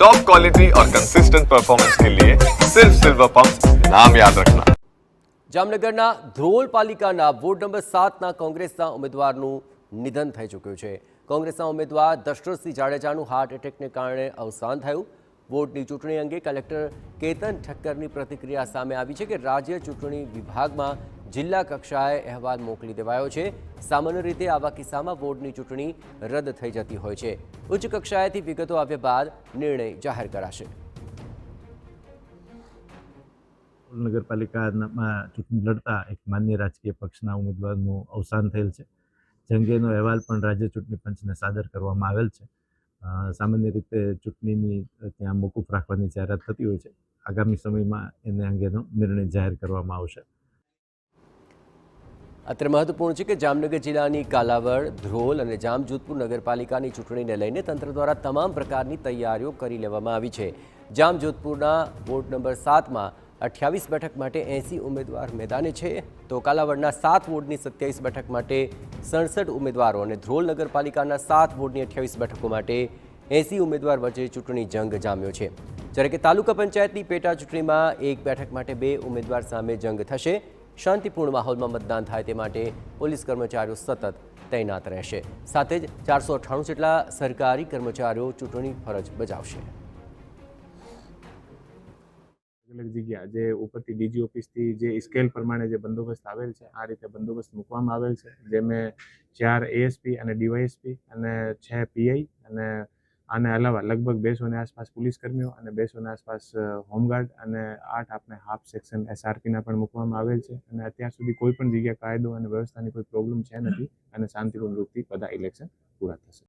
Top quality और consistent performance के लिए सिर्फ सिल्वर पंप नाम याद रखना। જામનગરના ધ્રોલ પાલિકાના વોર્ડ નંબર 7ના કોંગ્રેસના ઉમેદવારનું નિધન થઈ ચૂક્યું છે। કોંગ્રેસના ઉમેદવાર દશરથસિંહ જાડેજાનું હાર્ટ એટેકને કારણે અવસાન થયું। વોર્ડની ચૂંટણી અંગે કલેક્ટર કેતન ઠક્કરની પ્રતિક્રિયા સામે આવી છે કે રાજ્ય ચૂંટણી વિભાગમાં જિલ્લા કક્ષાએ અહેવાલ મોકલી દેવાયો છે। સામાન્ય રીતે આવા કિસ્સામાં વોર્ડની ચૂંટણી રદ થઈ જતી હોય છે। ઉચ્ચ કક્ષાએથી વિગતો આવ્યા બાદ નિર્ણય જાહેર કરાશે। નગરપાલિકામાં ચૂંટણી લડતા એક માન્ય રાજકીય પક્ષના ઉમેદવારનું અવસાન થયેલ છે। જે અંગેનો અહેવાલ પણ રાજ્ય ચૂંટણી પંચને સાદર કરવામાં આવેલ છે। સામાન્ય રીતે ચૂંટણીની ત્યાં મોકૂફ રાખવાની જાહેરાત થતી હોય છે। આગામી સમયમાં એને અંગેનો નિર્ણય જાહેર કરવામાં આવશે। અત્રે મહત્વપૂર્ણ છે કે જામનગર જિલ્લાની કાલાવડ, ધ્રોલ અને જામજોધપુર નગરપાલિકાની ચૂંટણીને લઈને તંત્ર દ્વારા તમામ પ્રકારની તૈયારીઓ કરી લેવામાં આવી છે। જામજોધપુરના વોર્ડ નંબર 7માં 28 બેઠક માટે 80 ઉમેદવાર મેદાને છે, તો કાલાવડના 7 વોર્ડની 27 બેઠક માટે 67 ઉમેદવારો અને ધ્રોલ નગરપાલિકાના 7 વોર્ડની 28 બેઠકો માટે 80 ઉમેદવાર વચ્ચે ચૂંટણી જંગ જામ્યો છે। જ્યારે કે તાલુકા પંચાયતની પેટા ચૂંટણીમાં 1 બેઠક માટે 2 ઉમેદવાર સામે જંગ થશે। શાંતિપૂર્ણ માહોલમાં મતદાન થાય તે માટે પોલીસ કર્મચારીઓ સતત તૈનાત રહેશે। સાથે જ 498 જેટલા સરકારી કર્મચારીઓ ચૂંટણી ફરજ બજાવશે। અલગ જગ્યા જે ઉપરથી ડીજી ઓફિસથી જે સ્કેલ પ્રમાણે જે બંદોબસ્ત આવેલ છે આ રીતે બંદોબસ્ત મૂકવામાં આવેલ છે, જેમાં 4 એએસપી અને ડીવાયએસપી અને 6 પીઆઈ અને આને અલાવા લગભગ 200 આસપાસ પોલીસ કર્મીઓ અને 200 આસપાસ હોમગાર્ડ અને 8 આપણે હાફ સેક્શન એસઆરપીના પણ મૂકવામાં આવેલ છે। અને અત્યાર સુધી કોઈ પણ જગ્યાએ કાયદો અને વ્યવસ્થાની કોઈ પ્રોબ્લેમ છે નથી અને શાંતિપૂર્ણ રૂપથી બધા ઇલેક્શન પૂરા થશે।